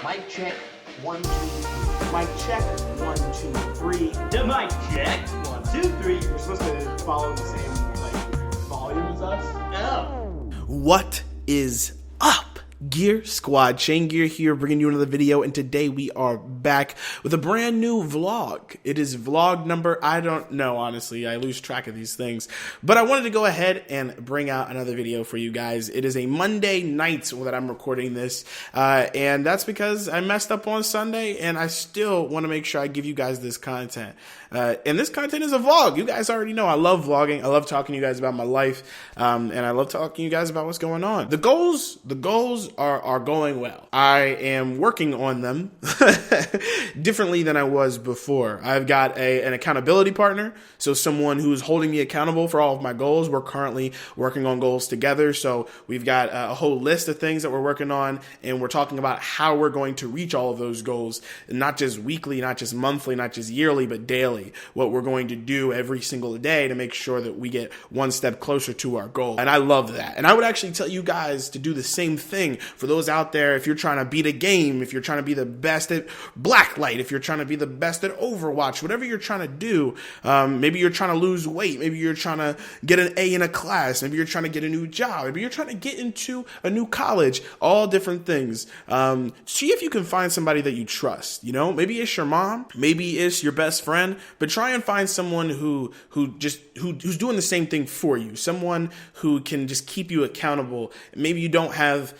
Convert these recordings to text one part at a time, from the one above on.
Mic check. 1, 2, 3. Mic check. 1, 2, 3. The mic check. 1, 2, 3. You're supposed to follow the same volume as us. Oh. What is up, Gear Squad? Chaingear here, bringing you another video, and today we are back with a brand new vlog. It is vlog number, I don't know, honestly, I lose track of these things, but I wanted to go ahead and bring out another video for you guys. It is a Monday night that I'm recording this, and that's because I messed up on Sunday, and I still want to make sure I give you guys this content. And this content is a vlog. You guys already know I love vlogging. I love talking to you guys about my life, and I love talking to you guys about what's going on. The goals are going well. I am working on them differently than I was before. I've got an accountability partner, so someone who's holding me accountable for all of my goals. We're currently working on goals together, so we've got a whole list of things that we're working on, and we're talking about how we're going to reach all of those goals, not just weekly, not just monthly, not just yearly, but daily. What we're going to do every single day to make sure that we get one step closer to our goal. And I love that. And I would actually tell you guys to do the same thing for those out there. If you're trying to beat a game, if you're trying to be the best at Blacklight, if you're trying to be the best at Overwatch, whatever you're trying to do, maybe you're trying to lose weight, maybe you're trying to get an A in a class, maybe you're trying to get a new job, maybe you're trying to get into a new college, all different things. See if you can find somebody that you trust, you know, maybe it's your mom, maybe it's your best friend, but try and find someone who's doing the same thing for you, someone who can just keep you accountable. Maybe you don't have,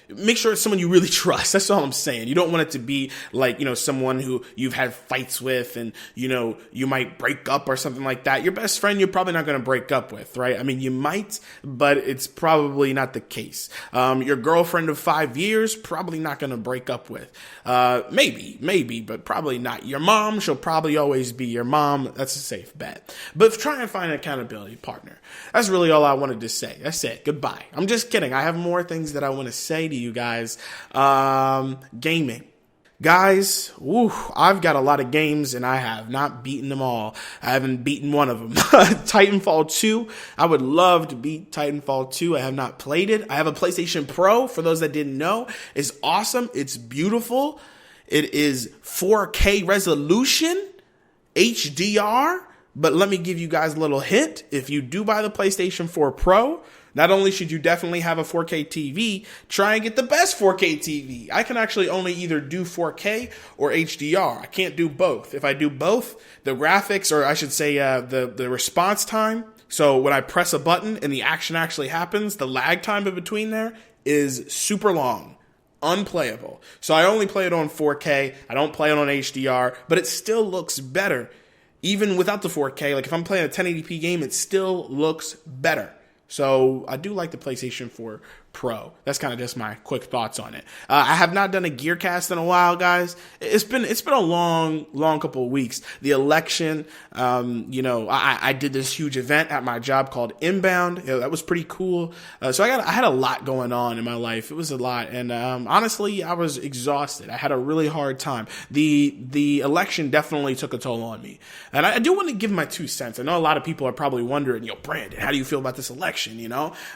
make sure it's someone you really trust. That's all I'm saying. You don't want it to be like, someone who you've had fights with and, you might break up or something like that. Your best friend, you're probably not going to break up with, right? I mean, you might, but it's probably not the case. Your girlfriend of 5 years, probably not going to break up with. Maybe, but probably not. Your mom, she'll probably always be your mom. That's a safe bet. But try and find an accountability partner. That's really all I wanted to say. That's it. Goodbye. I'm just kidding. I have more things that I want to say to you guys. Gaming. Guys, I've got a lot of games and I have not beaten them all. I haven't beaten one of them. Titanfall 2. I would love to beat Titanfall 2. I have not played it. I have a PlayStation Pro, for those that didn't know. It's awesome. It's beautiful. It is 4K resolution, HDR. But let me give you guys a little hint. If you do buy the PlayStation 4 Pro, not only should you definitely have a 4K TV, try and get the best 4K TV. I can actually only either do 4K or HDR. I can't do both. If I do both, the graphics, or I should say the response time, so when I press a button and the action actually happens, the lag time in between there is super long. Unplayable. So I only play it on 4K. I don't play it on HDR, but it still looks better. Even without the 4K, like if I'm playing a 1080p game, it still looks better. So I do like the PlayStation 4 Pro. That's kind of just my quick thoughts on it. I have not done a Gearcast in a while, guys. It's been a long couple of weeks. The election, I did this huge event at my job called Inbound. That was pretty cool. So I had a lot going on in my life. It was a lot, and honestly, I was exhausted. I had a really hard time. The election definitely took a toll on me, and I do want to give my 2 cents. I know a lot of people are probably wondering, Brandon, how do you feel about this election?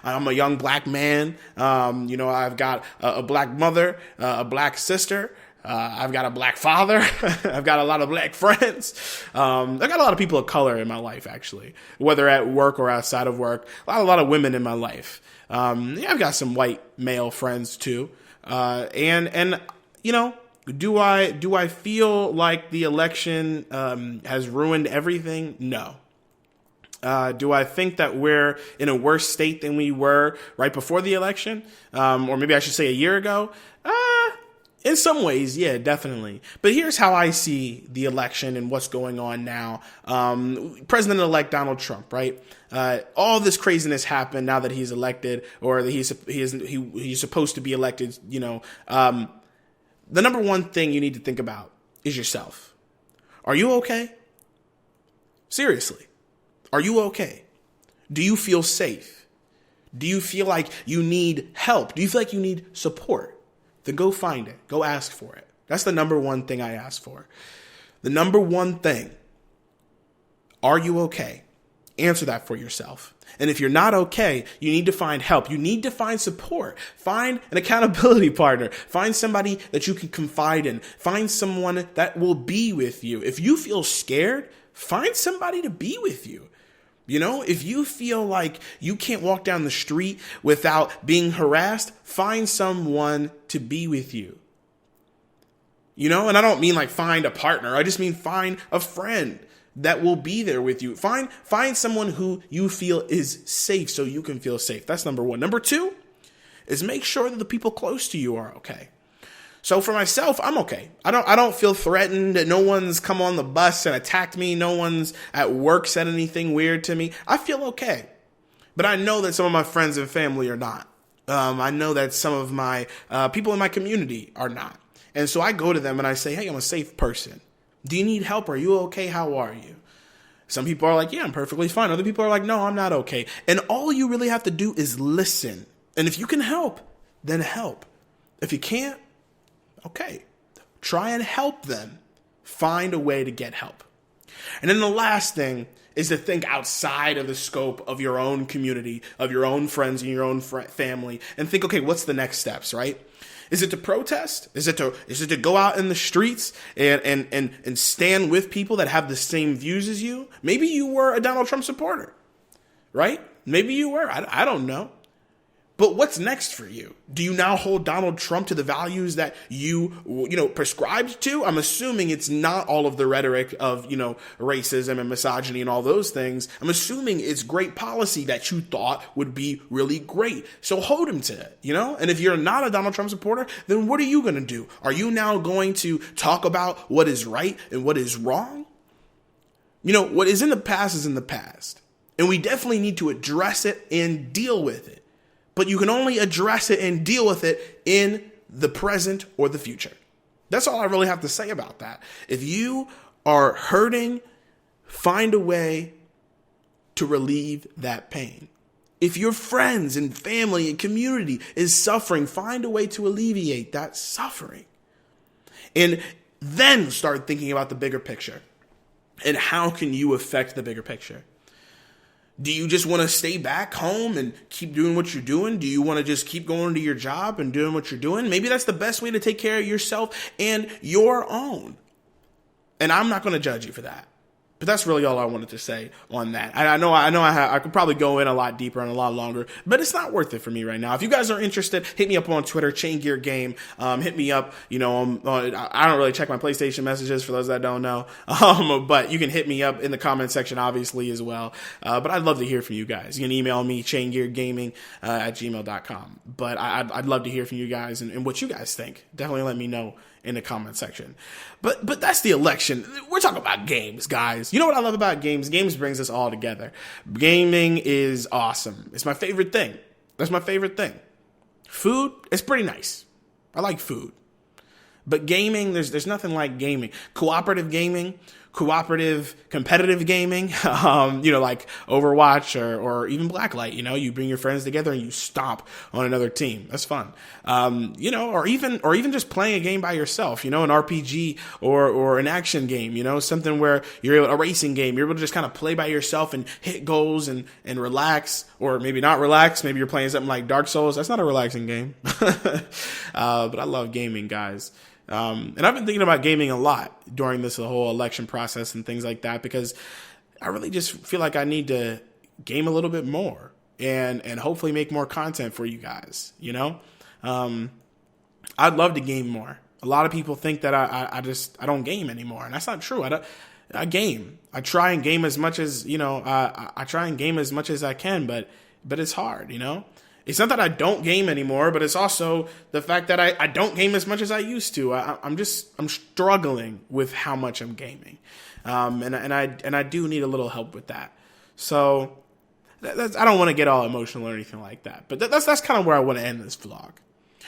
I'm a young black man. I've got a black mother, a black sister. I've got a black father. I've got a lot of black friends. I've got a lot of people of color in my life, actually, whether at work or outside of work. A lot of women in my life. I've got some white male friends too. Do I feel like the election has ruined everything? No. Do I think that we're in a worse state than we were right before the election? Or maybe I should say a year ago? In some ways, yeah, definitely. But here's how I see the election and what's going on now. President-elect Donald Trump, right? All this craziness happened now that he's elected, or that he's supposed to be elected. The number one thing you need to think about is yourself. Are you okay? Seriously. Are you okay? Do you feel safe? Do you feel like you need help? Do you feel like you need support? Then go find it. Go ask for it. That's the number one thing I ask for. The number one thing. Are you okay? Answer that for yourself. And if you're not okay, you need to find help. You need to find support. Find an accountability partner. Find somebody that you can confide in. Find someone that will be with you. If you feel scared, find somebody to be with you. You know, if you feel like you can't walk down the street without being harassed, find someone to be with you. You know, and I don't mean like find a partner. I just mean find a friend that will be there with you. Find someone who you feel is safe so you can feel safe. That's number one. Number two is make sure that the people close to you are okay. So for myself, I'm okay. I don't feel threatened. No one's come on the bus and attacked me. No one's at work said anything weird to me. I feel okay. But I know that some of my friends and family are not. I know that some of my people in my community are not. And so I go to them and I say, hey, I'm a safe person. Do you need help? Are you okay? How are you? Some people are like, yeah, I'm perfectly fine. Other people are like, no, I'm not okay. And all you really have to do is listen. And if you can help, then help. If you can't, okay, try and help them. Find a way to get help. And then the last thing is to think outside of the scope of your own community, of your own friends and your own family, and think, okay, what's the next steps, right? Is it to protest? Is it to go out in the streets and stand with people that have the same views as you? Maybe you were a Donald Trump supporter, right? Maybe you were. I don't know. But what's next for you? Do you now hold Donald Trump to the values that you prescribed to? I'm assuming it's not all of the rhetoric of, racism and misogyny and all those things. I'm assuming it's great policy that you thought would be really great. So hold him to it, And if you're not a Donald Trump supporter, then what are you going to do? Are you now going to talk about what is right and what is wrong? What is in the past is in the past. And we definitely need to address it and deal with it. But you can only address it and deal with it in the present or the future. That's all I really have to say about that. If you are hurting, find a way to relieve that pain. If your friends and family and community is suffering, find a way to alleviate that suffering. And then start thinking about the bigger picture. And how can you affect the bigger picture? Do you just want to stay back home and keep doing what you're doing? Do you want to just keep going to your job and doing what you're doing? Maybe that's the best way to take care of yourself and your own. And I'm not going to judge you for that. But that's really all I wanted to say on that. I could probably go in a lot deeper and a lot longer, but it's not worth it for me right now. If you guys are interested, hit me up on Twitter, Chaingear Game. Hit me up. I don't really check my PlayStation messages for those that don't know. But you can hit me up in the comment section, obviously, as well. But I'd love to hear from you guys. You can email me, chaingeargaming at gmail.com. But I'd love to hear from you guys and what you guys think. Definitely let me know in the comment section. But that's the election. We're talking about games, guys. You know what I love about games? Games brings us all together. Gaming is awesome. It's my favorite thing. That's my favorite thing. Food, it's pretty nice. I like food. But gaming, there's nothing like gaming. Cooperative gaming, cooperative competitive gaming, like Overwatch or even Blacklight, you bring your friends together and you stomp on another team. That's fun. Or even just playing a game by yourself, an RPG or an action game, something where you're a racing game. You're able to just kind of play by yourself and hit goals and relax, or maybe not relax. Maybe you're playing something like Dark Souls. That's not a relaxing game. But I love gaming, guys. And I've been thinking about gaming a lot during this whole election process and things like that, because I really just feel like I need to game a little bit more and hopefully make more content for you guys. I'd love to game more. A lot of people think that I don't game anymore, and that's not true. I game. I try and game as much as, I try and game as much as I can, but it's hard, It's not that I don't game anymore, but it's also the fact that I don't game as much as I used to. I'm struggling with how much I'm gaming. And I do need a little help with that. So I don't want to get all emotional or anything like that, but that's kind of where I want to end this vlog.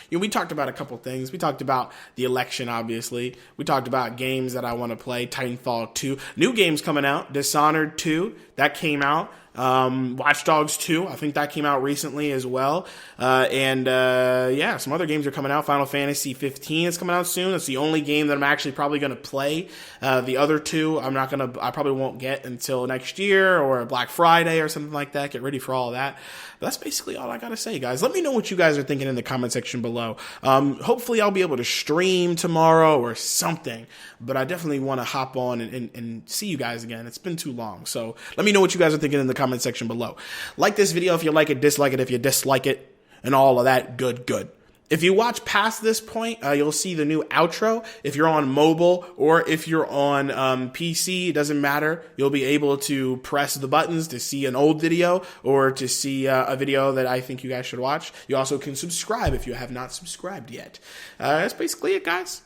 We talked about a couple things. We talked about the election, obviously. We talked about games that I want to play. Titanfall 2. New games coming out. Dishonored 2. That came out. Watch Dogs 2, I think that came out recently as well. Yeah, some other games are coming out. Final Fantasy 15 is coming out soon. It's the only game that I'm actually probably going to play. The other two, I probably won't get until next year or Black Friday or something like that. Get ready for all of that. But that's basically all I got to say, guys. Let me know what you guys are thinking in the comment section below. Hopefully I'll be able to stream tomorrow or something, but I definitely want to hop on and see you guys again. It's been too long. So let me know what you guys are thinking in the comment section below. Like this video if you like it, dislike it if you dislike it, and all of that good. If you watch past this point, you'll see the new outro. If you're on mobile or if you're on PC, it doesn't matter. You'll be able to press the buttons to see an old video or to see a video that I think you guys should watch. You also can subscribe if you have not subscribed yet. That's basically it, guys.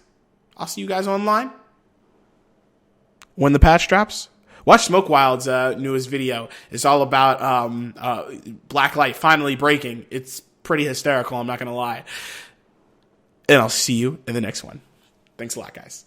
I'll see you guys online when the patch drops. Watch Smoke Wild's newest video. It's all about Blacklight finally breaking. It's pretty hysterical, I'm not going to lie. And I'll see you in the next one. Thanks a lot, guys.